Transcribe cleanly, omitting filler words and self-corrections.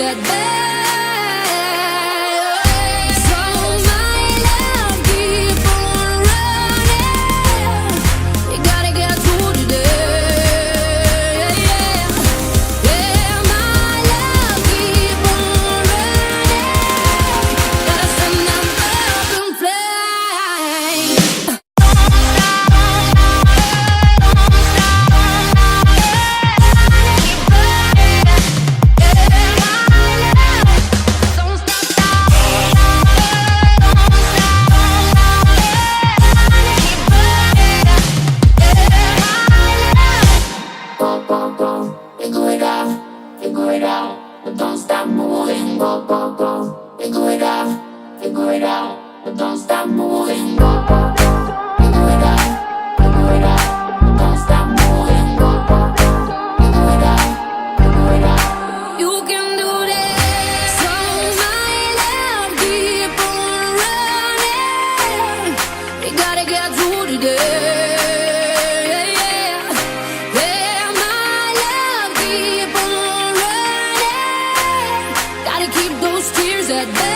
at bay. So my love, keep on running. You gotta get through today. Yeah, my love, keep on running. Gotta send that love and fly. Figure it out, but don't stop moving. Go, go, go. Figure it out, but don't stop moving. Go, go, go. Figure it out, but don't stop moving. Go, go, go. Figure it out. You can do this. So my love, keep on running. You gotta get through today. Yeah, my love, keep on running. Gotta keep those tears at bay.